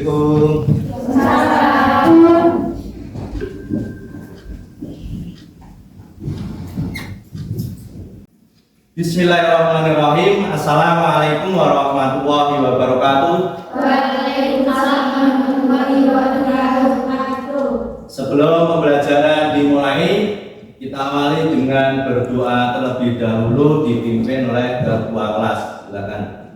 Assalamualaikum. Bismillahirrahmanirrahim. Assalamualaikum warahmatullahi wabarakatuh. Waalaikumsalam warahmatullahi wabarakatuh. Sebelum pembelajaran dimulai, kita awali dengan berdoa terlebih dahulu dipimpin oleh ketua kelas. Silakan.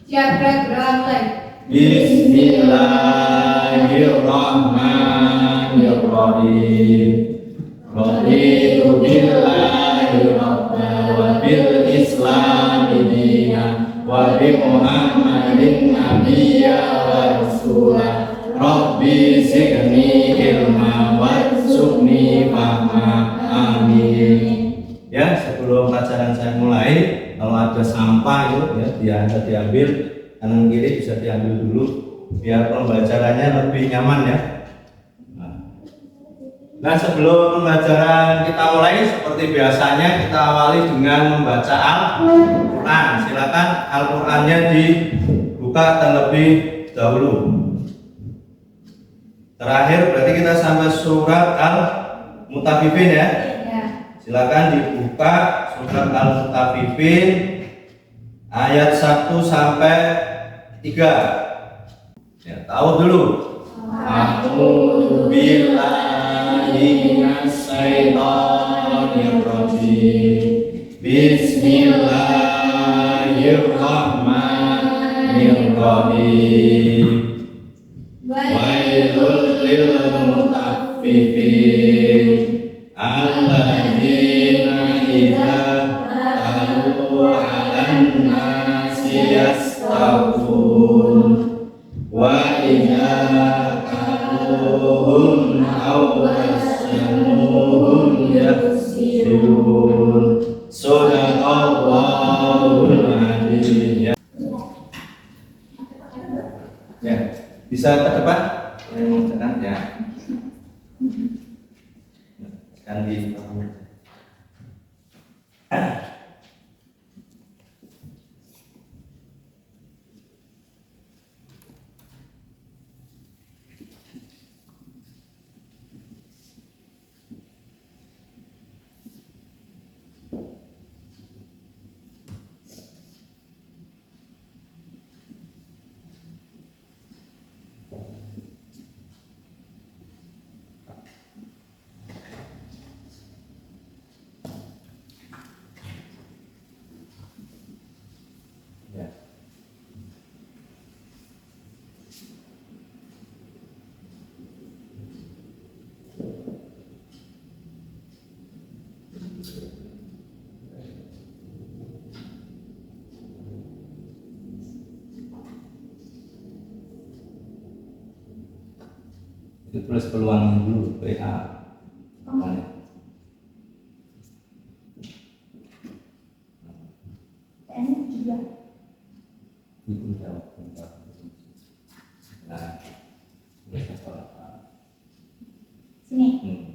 Siap beramai. Bismillahirrahmanirrahim. Raditu billahi rabba wa bil islami dinan wa bi Muhammadin nabiyya wa rasulah. Rabbi zidni ilma warzuqni fahma. Amin. Ya, sebelum pelajaran saya mulai, kalau ada sampah itu ya bisa diambil, kanan kiri bisa diambil dulu biar pembelajarannya lebih nyaman ya. Nah, sebelum pembelajaran kita mulai, seperti biasanya kita awali dengan membaca Al-Quran. Silakan Al-Qurannya dibuka terlebih dahulu. Terakhir berarti kita sampai surat Al-Mutaffifin ya. Silakan dibuka surat Al-Mutaffifin ayat 1 sampai 3. Ya, tahu dulu. A'udzu billahi minasyaitonir rajim. Bismillahirrahmanirrahim. Wailul lil mutaffifin alladzina idza talu 'alan nasi yastawfun wa idza kaluhum aw wasanuhum yaksirun. Shadaqallahul adzim. Ya, bisa ke depan? Ya. Sekarang di tulis peluang dulu PA. Sini.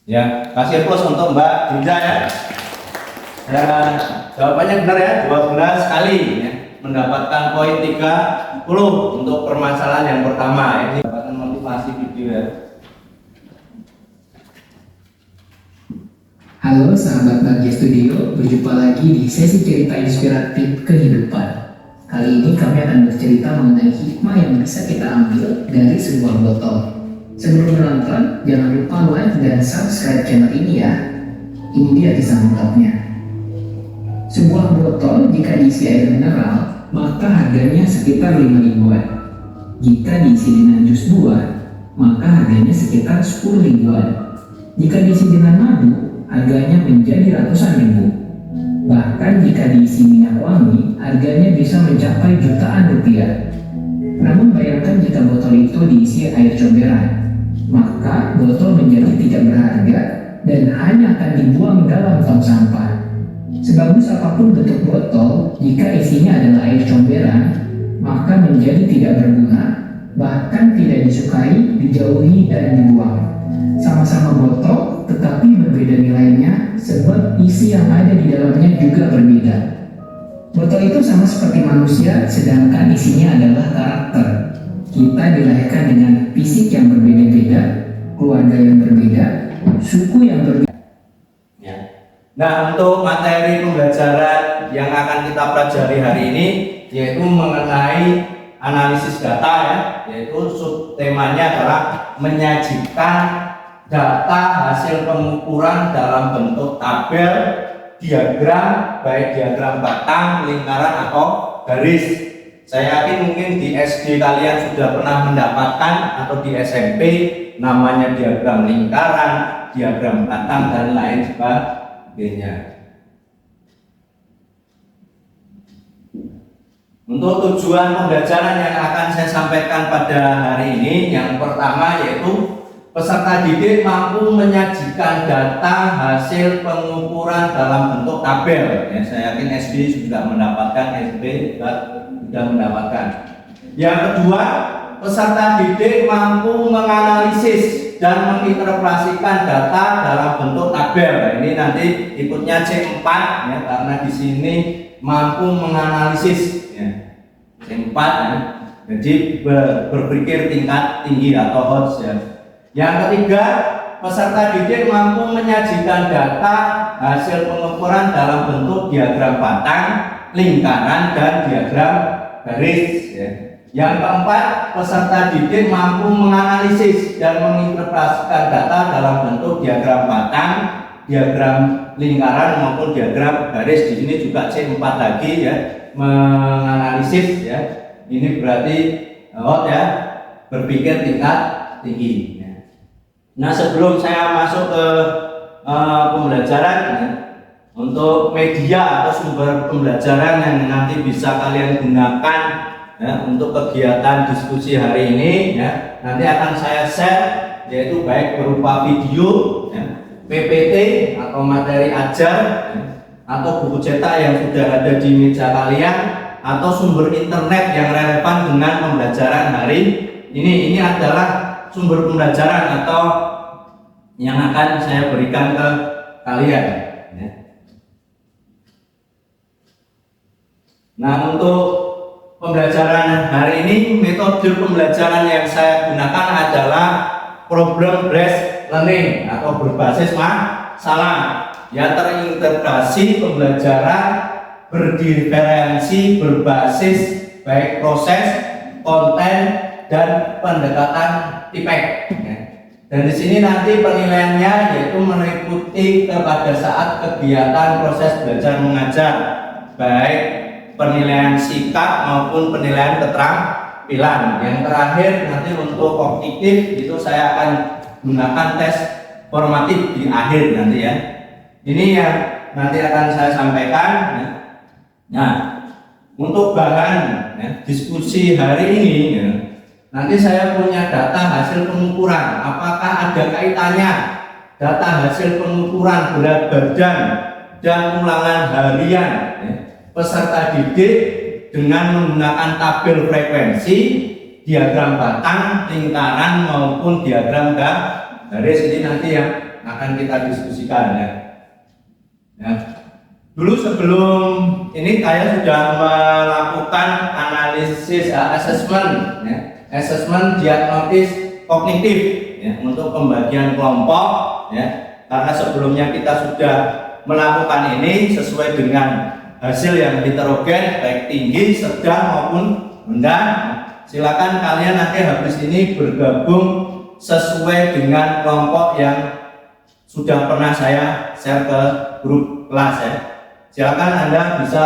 Ya, kasih plus untuk Mbak Dinda ya. Dan jawabannya benar ya, 12 kali ya. Mendapatkan poin 30 untuk permasalahan yang pertama. Ini mendapatkan motivasi video ya. Halo sahabat Bahagia Studio, berjumpa lagi di sesi cerita inspiratif kehidupan. Kali ini kami akan bercerita mengenai hikmah yang bisa kita ambil dari sebuah botol. Sebelum menonton, jangan lupa like dan subscribe channel ini ya. Ini dia kisah lengkapnya. Sebuah botol jika diisi air mineral, maka harganya sekitar 5 ribuan. Jika diisi dengan jus buah, maka harganya sekitar 10 ribuan. Jika diisi dengan madu, harganya menjadi ratusan ribu. Bahkan jika diisi minyak wangi, harganya bisa mencapai jutaan rupiah. Namun bayangkan jika botol itu diisi air comberan, maka botol menjadi tidak berharga dan hanya akan dibuang dalam tong sampah. Sebagus apapun bentuk botol, jika isinya adalah air comberan, maka menjadi tidak berguna bahkan tidak disukai, dijauhi, dan dibuang. Sama-sama botok, tetapi berbeda nilainya sebab isi yang ada di dalamnya juga berbeda. Botol itu sama seperti manusia, sedangkan isinya adalah karakter. Kita dilahirkan dengan fisik yang berbeda-beda, keluarga yang berbeda, suku yang berbeda. Ya. Nah, untuk materi pembelajaran yang akan kita pelajari hari ini yaitu mengenai analisis data ya, yaitu subtemanya adalah menyajikan data hasil pengukuran dalam bentuk tabel, diagram, baik diagram batang, lingkaran atau garis. Saya yakin mungkin di SD kalian sudah pernah mendapatkan atau di SMP namanya diagram lingkaran, diagram batang dan lain sebagainya. Untuk tujuan pembelajaran yang akan saya sampaikan pada hari ini, yang pertama yaitu peserta didik mampu menyajikan data hasil pengukuran dalam bentuk tabel. Ya, saya yakin SD sudah mendapatkan, SD sudah mendapatkan. Yang kedua, peserta didik mampu menganalisis dan menginterpretasikan data dalam bentuk tabel. Nah, ini nanti ikutnya C4 ya, karena di sini mampu menganalisis ya. C4 ya. Jadi berpikir tingkat tinggi atau HOTS ya. Yang ketiga, peserta didik mampu menyajikan data hasil pengukuran dalam bentuk diagram batang, lingkaran, dan diagram garis ya. Yang keempat, peserta didik mampu menganalisis dan menginterpretasikan data dalam bentuk diagram batang, diagram lingkaran maupun diagram garis. Di sini juga C4 lagi ya, menganalisis ya. Ini berarti ya, berpikir tingkat tinggi. Nah, sebelum saya masuk ke pembelajaran ya, untuk media atau sumber pembelajaran yang nanti bisa kalian gunakan ya, untuk kegiatan diskusi hari ini ya, nanti akan saya share, yaitu baik berupa video ya, PPT atau materi ajar ya, atau buku cetak yang sudah ada di meja kalian, atau sumber internet yang relevan dengan pembelajaran hari ini. Ini adalah sumber pembelajaran atau yang akan saya berikan ke kalian ya. Nah, untuk pembelajaran hari ini, metode pembelajaran yang saya gunakan adalah problem based learning atau berbasis masalah yang terintegrasi pembelajaran berdiferensi berbasis baik proses, konten, dan pendekatan tipek ya. Dan di sini nanti penilaiannya yaitu mengikuti kepada saat kegiatan proses belajar mengajar, baik penilaian sikap maupun penilaian keterampilan. Yang terakhir nanti untuk kognitif itu saya akan gunakan tes formatif di akhir nanti ya. Ini yang nanti akan saya sampaikan ya. Nah, untuk bahan ya, diskusi hari ini ya, nanti saya punya data hasil pengukuran. Apakah ada kaitannya data hasil pengukuran berat badan dan ulangan harian ya, peserta didik dengan menggunakan tabel frekuensi, diagram batang, lingkaran maupun diagram garis? Ini nanti yang akan kita diskusikan ya. Dulu sebelum ini saya sudah melakukan analisis assessment ya. Assessment diagnosis kognitif ya, untuk pembagian kelompok ya, karena sebelumnya kita sudah melakukan ini sesuai dengan hasil yang heterogen baik tinggi, sedang maupun rendah. Silakan kalian nanti habis ini bergabung sesuai dengan kelompok yang sudah pernah saya share ke grup kelas ya. Silakan Anda bisa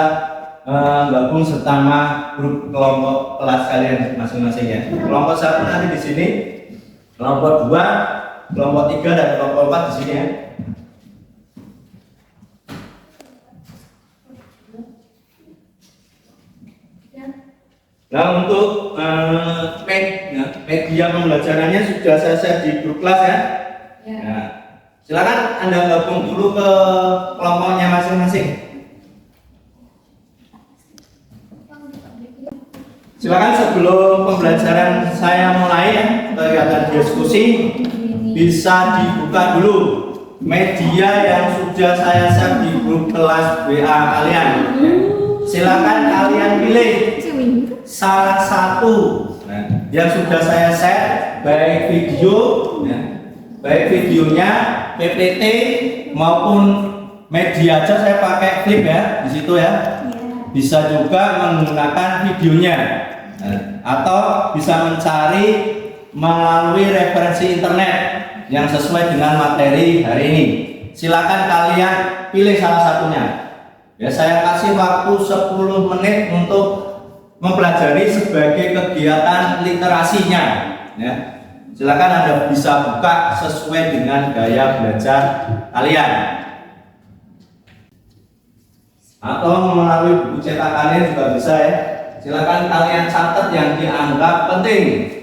gabung bersama grup kelompok kelas kalian masing-masing ya. Kelompok 1 nanti di sini, kelompok 2, kelompok 3 dan kelompok 4 di sini ya. Nah, untuk media pembelajarannya sudah saya share di grup kelas ya. Nah, silakan Anda gabung dulu ke kelompoknya masing-masing. Silakan sebelum pembelajaran saya mulai ya, kegiatan diskusi bisa dibuka dulu media yang sudah saya share di grup kelas WA kalian. Silakan kalian pilih salah satu yang sudah saya share, baik video, baik videonya, PPT maupun media aja saya pakai flip ya di situ ya. Bisa juga menggunakan videonya atau bisa mencari melalui referensi internet yang sesuai dengan materi hari ini. Silakan kalian pilih salah satunya. Ya, saya kasih waktu 10 menit untuk mempelajari sebagai kegiatan literasinya. Ya. Silakan Anda bisa buka sesuai dengan gaya belajar kalian. Atau melalui buku cetakannya juga bisa ya. Silakan kalian catat yang dianggap penting.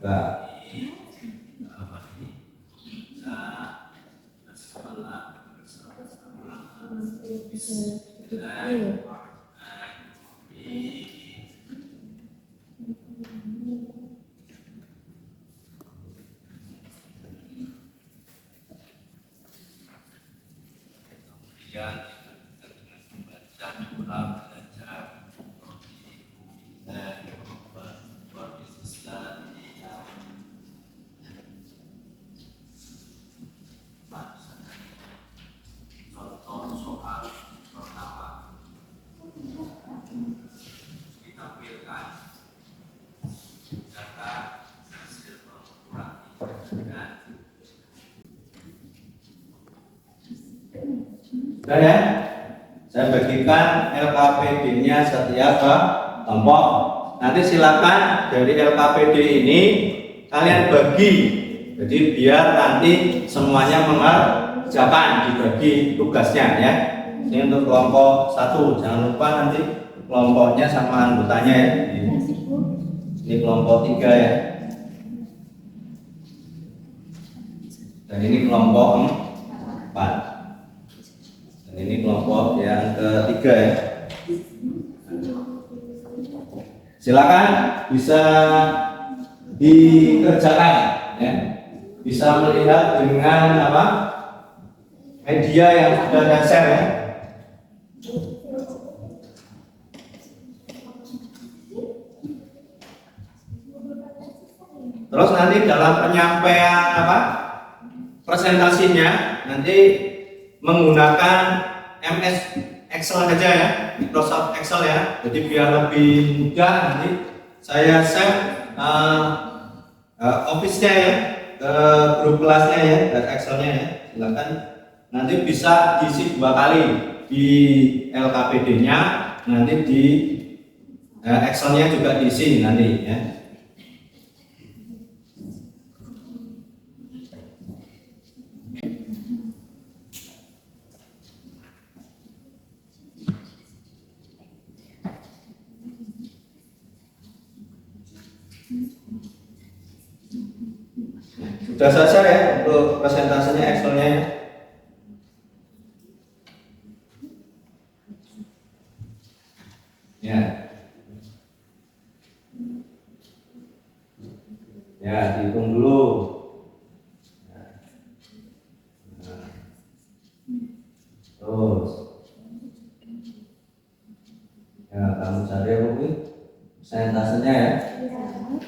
Nah, sudah ya, saya bagikan LKPD-nya setiap kelompok. Nanti silakan dari LKPD ini kalian bagi, jadi biar nanti semuanya mengerjakan, dibagi tugasnya ya. Ini untuk kelompok 1, jangan lupa nanti kelompoknya sama anggotanya ya. Ini kelompok 3 ya. Dan ini kelompok 4. Ini kelompok yang ketiga ya. Silakan bisa dikerjakan ya. Bisa melihat dengan apa? Media yang sudah saya share ya. Terus nanti dalam penyampaian apa? Presentasinya nanti menggunakan MS Excel saja ya, Microsoft Excel ya. Jadi biar lebih mudah nanti saya share Office-nya ya ke grup kelasnya ya, dan Excel-nya ya. Silakan nanti bisa diisi 2 kali di LKPD-nya, nanti di Excel-nya juga diisi nanti ya. Sudah saya share ya untuk presentasinya Excel-nya ya. Ya. Ya, dihitung dulu. Terus. Ya, kamu cari apa Bu? Presentasenya ya.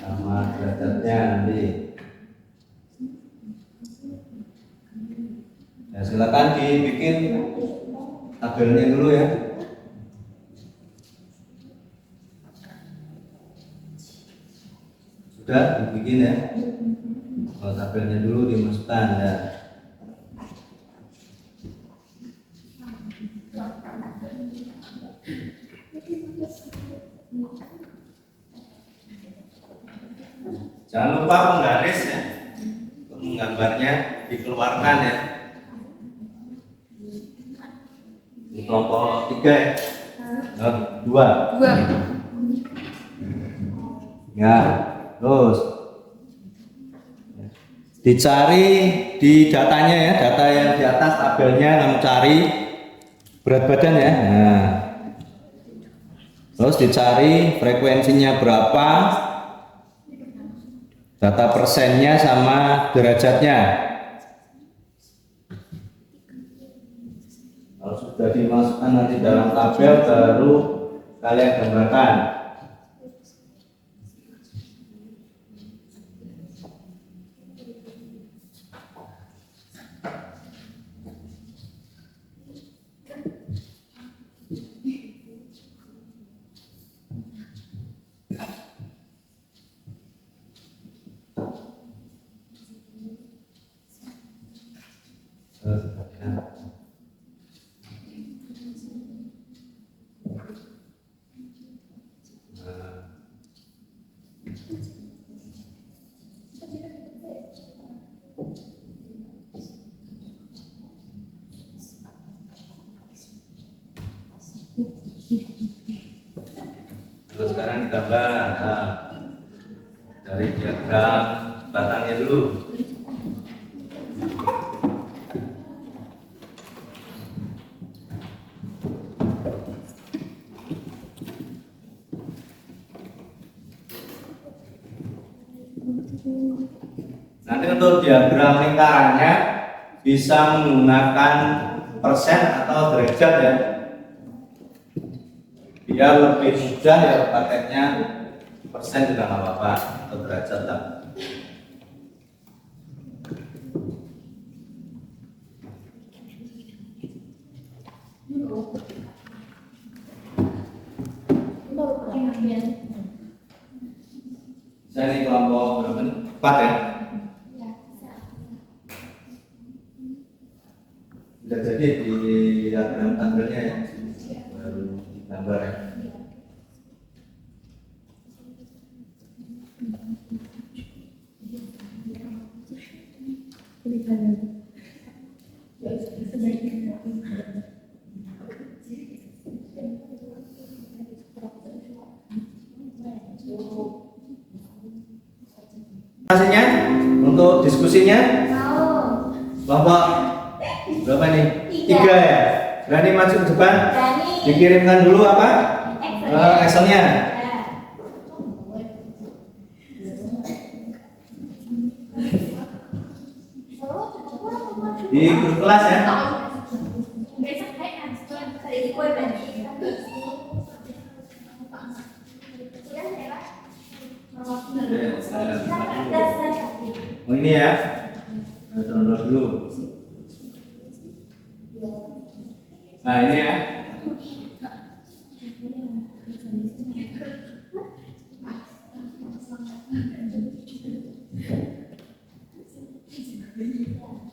Sama derajatnya nanti. Ya, silakan dibikin tabelnya dulu ya. Sudah dibikin ya. Kalau tabelnya dulu dimasukkan ya. Jangan lupa menggaris ya. Untuk menggambarnya dikeluarkan ya. kelompok 3 ya. Oh, 2. 2. Ya, terus dicari di datanya ya, data yang di atas tabelnya kamu cari berat badan ya. Nah, terus dicari frekuensinya berapa, data persennya sama derajatnya. Kalau sudah dimasukkan nanti dalam tabel baru kalian gambarkan. Terus sekarang ditambah dari diagram batangnya dulu. Nanti untuk diagram lingkarannya bisa menggunakan persen atau derajat ya, biar lebih mudah ya pakainya. Persen juga nggak apa-apa atau derajat lah. Saya ini kelompok berapa nih? 4 ya. Sudah jadi di diagram tabelnya ya, baru digambar ya. Hasilnya untuk diskusinya kelompok berapa nih? 3 ya. Berani maju ke depan? Dikirimkan dulu apa? Excelnya. Di grup kelas ya. Oh ini ya. Download dulu. Nah ini ya.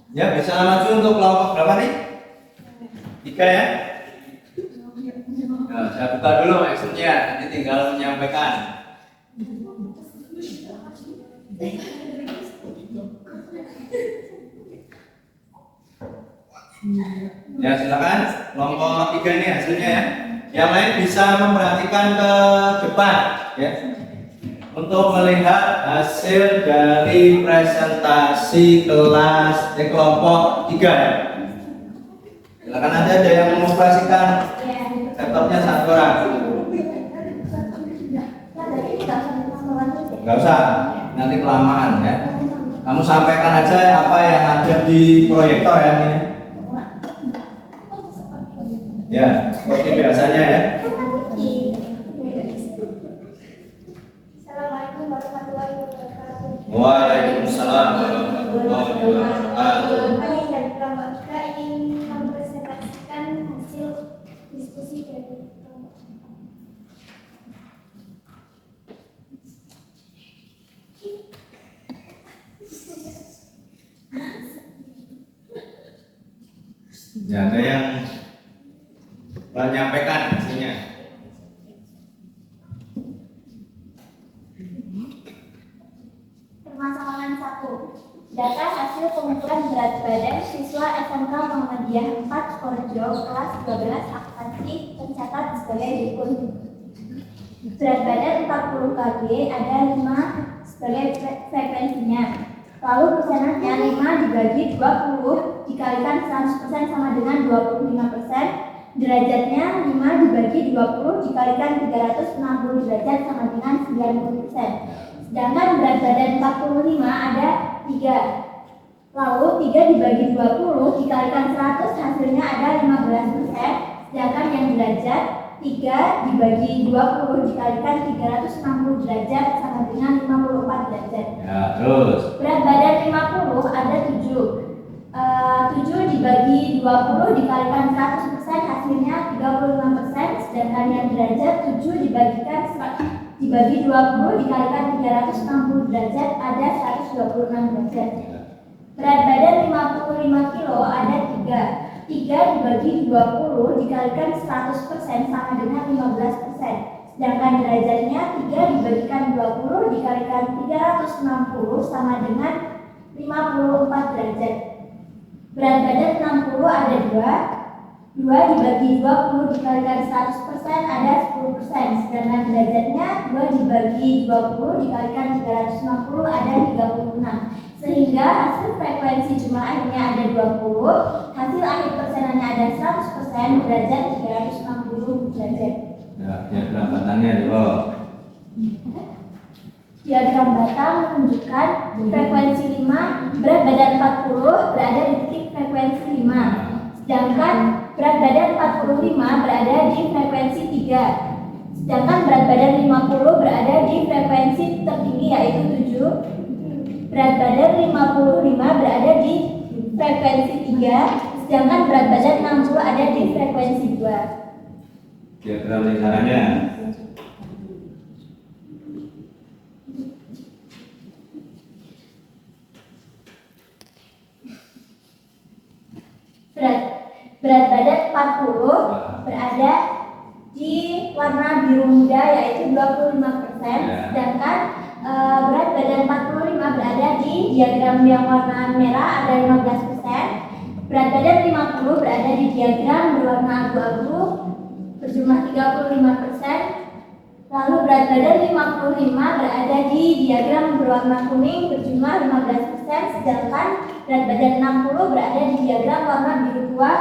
Ya bisa maju untuk kelompok berapa nih? 3 ya. Nah, saya buka dulu Excelnya, nanti tinggal menyampaikan. Ya silakan kelompok 3 ini hasilnya ya. Yang lain bisa memperhatikan ke depan ya, untuk melihat hasil dari presentasi kelas kelompok 3 ya. Silakan aja ada yang mengoperasikan laptopnya satu orang. Enggak usah, nanti kelamaan ya. Kamu sampaikan aja apa yang ada di proyektor ya ini. Ya, seperti biasanya ya. Assalamualaikum warahmatullahi wabarakatuh. Waalaikumsalam warahmatullahi wabarakatuh. Kami dari kelompok 3 ingin mempresentasikan hasil diskusi dari kelompok. Ya, ada yang menyampaikan hasilnya. Permasalahan 1. Data hasil pengukuran berat badan siswa SMK Muhammadiyah 4 Korjo kelas 12 akta masih tercatat sebagai berikut. Berat badan 40 kg, ada 5 sebagai frekuensinya. Lalu persenannya 5 dibagi 20 dikalikan 100% sama dengan 25%. Derajatnya 5 dibagi 20 dikalikan 360 derajat sama dengan 90%. Sedangkan berat badan 45 ada 3. Lalu 3 dibagi 20 dikalikan 100 hasilnya ada 15%. Sedangkan yang derajat 3 dibagi 20 dikalikan 360 derajat sama dengan 54 derajat. Ya, terus. Berat badan 50 ada 7. 7 dibagi 20 dikalikan 100% hasilnya 35%. Sedangkan yang derajat 7 dibagi 20 dikalikan 360 derajat ada 126 derajat. Berat badan 55 kilo ada 3. 3 dibagi 20 dikalikan 100% sama dengan 15%. Sedangkan derajatnya 3 dibagikan 20 dikalikan 360 sama dengan 54 derajat. Berat badan 60 ada 2. 2 dibagi 20 dikalikan 100% ada 10%. Sedangkan derajatnya 2 dibagi 20 dikalikan 360 ada 36. Sehingga hasil frekuensi jumlahnya ada 20, hasil akhir persenannya ada 100%, derajat 360 derajat. Ya, perampatannya dulu. Diagram batang menunjukkan frekuensi 5, berat badan 40 berada di titik frekuensi 5. Sedangkan berat badan 45 berada di frekuensi 3. Sedangkan berat badan 50 berada di frekuensi tertinggi yaitu 7. Berat badan 55 berada di frekuensi 3, sedangkan berat badan 60 ada di frekuensi 2. Diagram lingkarannya. Berat badan 40 berada di warna biru muda yaitu 25%, sedangkan berat badan 45 berada di diagram yang warna merah ada 15%. Berat badan 50 berada di diagram berwarna abu-abu berjumlah 35%. Lalu berat badan 55 berada di diagram berwarna kuning berjumlah 15%. Sedangkan berat badan 60 berada di diagram warna biru tua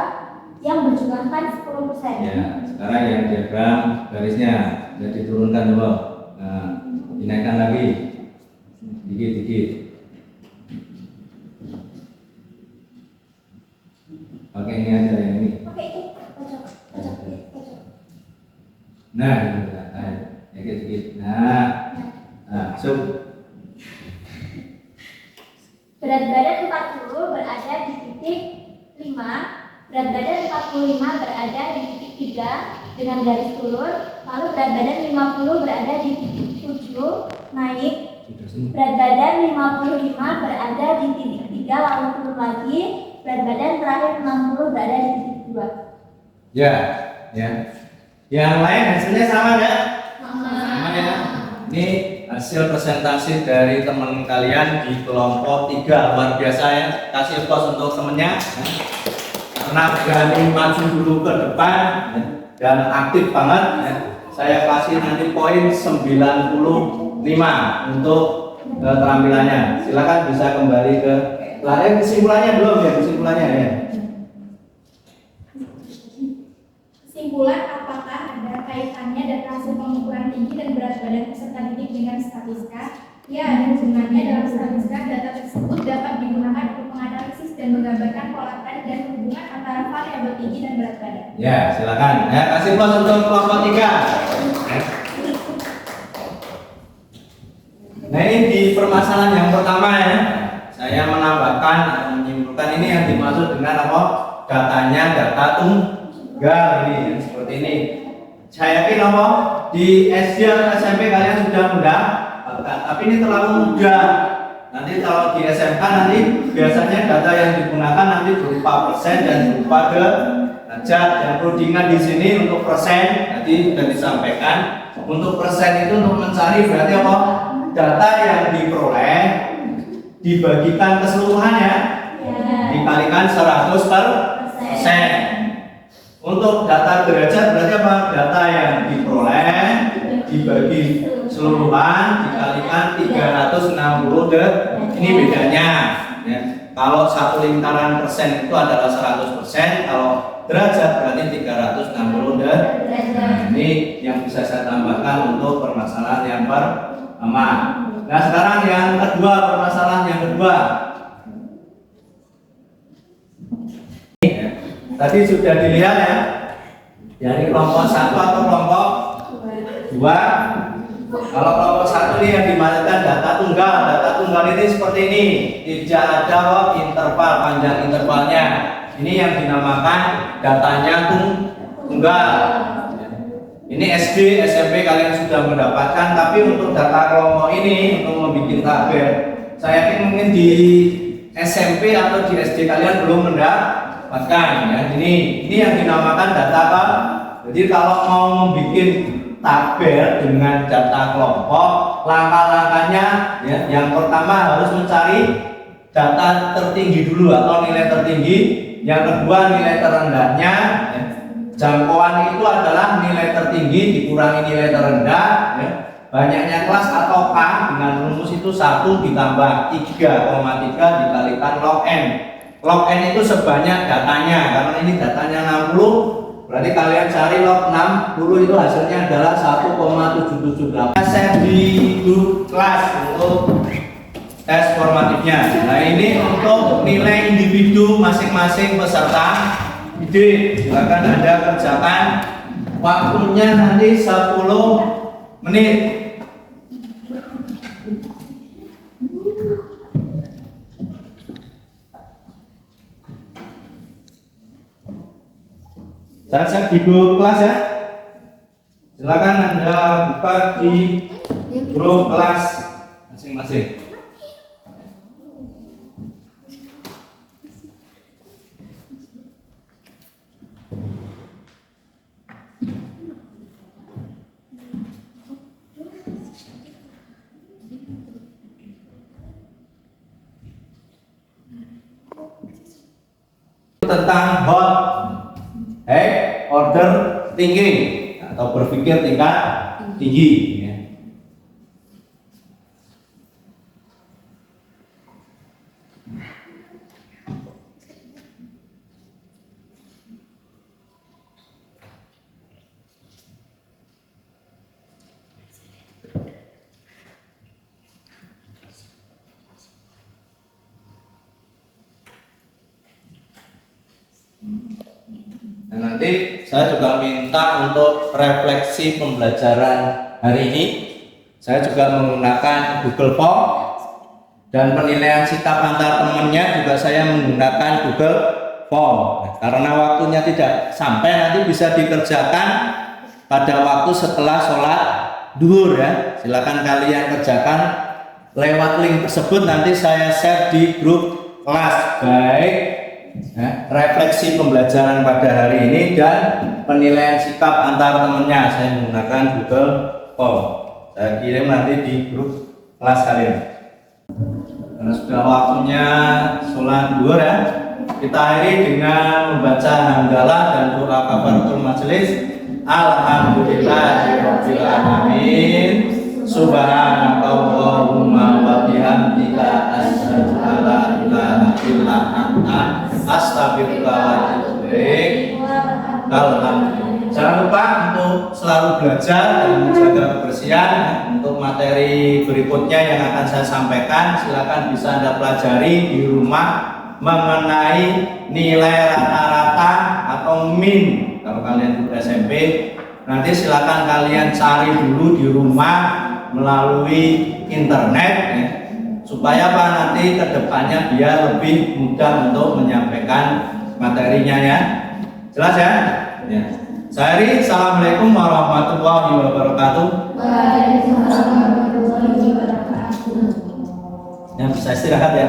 yang berjumlahkan 10%. Ya, sekarang yang diagram garisnya sudah diturunkan dulu. Nah, dinaikkan lagi dikit. Oke, ini aja yang ini. Oke, itu pojok. Nah, gitu lah. Dikit. Nah, sub. Berat badan 40 berada di titik 5. Berat badan 45 berada di titik 3 dengan garis turun. Lalu berat badan 50 berada di titik 7 naik. Berat badan 55 berada di titik 3 lalu turun lagi. Berat badan terakhir 60 berada di titik 2. Ya. Yang lain hasilnya sama enggak? Sama. Ya. Ini hasil presentasi dari teman kalian di kelompok 3. Luar biasa ya. Kasih applause untuk temennya. Karena berani maju dulu ke depan dan aktif banget ya. Saya kasih nanti poin 95 untuk keterampilannya. Silakan bisa kembali ke kesimpulannya belum ya, kesimpulannya ya. Kesimpulan, apakah ada kaitannya dan hasil pengukuran tinggi dan berat badan peserta didik dengan statistika? Ya, ada hubungannya. Dalam statistika, data tersebut dapat digunakan untuk menganalisis dan menggambarkan pola tren dan hubungan antara variabel tinggi dan berat badan. Ya, silakan. Ya, kasih plus untuk kelompok 3. Nah, ini di permasalahan yang pertama ya. Saya menambahkan atau menyimpulkan ini yang dimaksud dengan apa? Datanya data tunggal ini seperti ini. Saya yakin apa? Di SD atau SMP kalian sudah mudah, tapi ini terlalu mudah. Nanti kalau di SMK nanti biasanya data yang digunakan nanti berupa persen dan berupa derajat. Yang perlu diingat di sini untuk persen tadi sudah disampaikan. Untuk persen itu untuk mencari berarti apa? Data yang diperoleh dibagikan keseluruhan ya, dikalikan 100%. Untuk data derajat berarti apa? Data yang diperoleh dibagi keseluruhan dikalikan 360 derajat. Ini bedanya ya. Kalau satu lingkaran persen itu adalah 100%, kalau derajat berarti 360 derajat. Ini yang bisa saya tambahkan untuk permasalahan yang pertama. Nah, sekarang yang kedua, permasalahan yang kedua. Tadi sudah dilihat ya, dari kelompok 1 atau kelompok 2. Kalau kelompok 1 ini yang dimaksudkan data tunggal. Data tunggal ini seperti ini, tidak ada interval, panjang intervalnya. Ini yang dinamakan datanya tunggal. Ini SD, SMP kalian sudah mendapatkan, tapi untuk data kelompok ini untuk membuat tabel, saya yakin mungkin di SMP atau di SD kalian belum mendapatkan ya. Ini yang dinamakan data apa? Jadi kalau mau membuat tabel dengan data kelompok, langkah-langkahnya ya, yang pertama harus mencari data tertinggi dulu atau nilai tertinggi, yang kedua nilai terendahnya ya. Jangkauan itu adalah nilai tertinggi dikurangi nilai terendah ya. Banyaknya kelas atau K dengan rumus itu 1 ditambah 3,3 dikalikan log N. Log N itu sebanyak datanya, karena ini datanya 60, berarti kalian cari log 60 itu hasilnya adalah 1,778. Saya di grup kelas untuk tes formatifnya. Nah, ini untuk nilai individu masing-masing peserta. Ide, silakan Anda kerjakan. Waktunya nanti 10 menit. Saya cek di grup kelas ya. Silakan Anda buka di grup kelas masing-masing. Tentang hot order thinking atau berpikir tingkat tinggi ya. Dan nanti saya juga minta untuk refleksi pembelajaran hari ini. Saya juga menggunakan Google Form dan penilaian sikap antar temannya juga saya menggunakan Google Form. Karena waktunya tidak sampai, nanti bisa dikerjakan pada waktu setelah sholat duhur ya. Silakan kalian kerjakan lewat link tersebut, nanti saya share di grup kelas. Baik. Refleksi pembelajaran pada hari ini dan penilaian sikap antar temannya saya menggunakan Google Form. Saya kirim nanti di grup kelas kalian. Karena sudah waktunya sholat duhur ya, kita akhiri dengan membaca hamdalah dan doa kafaratul majelis. Alhamdulillahirabbil alamin. Subhanakallahumma wa bihamdika asyhadu an la ilaha illa anta astaghfiruka wa atubu ilaik. Alhamdulillah. Jangan lupa untuk selalu belajar dan menjaga kebersihan. Untuk materi berikutnya yang akan saya sampaikan, silakan bisa Anda pelajari di rumah mengenai nilai rata-rata atau min. Kalau kalian sudah SMP, nanti silakan kalian cari dulu di rumah melalui internet ya, supaya apa nanti kedepannya biar lebih mudah untuk menyampaikan materinya ya. Jelas ya? Ya. Saya Assalamualaikum warahmatullahi wabarakatuh. Waalaikumsalam warahmatullahi wabarakatuh. Ya, bisa istirahat ya.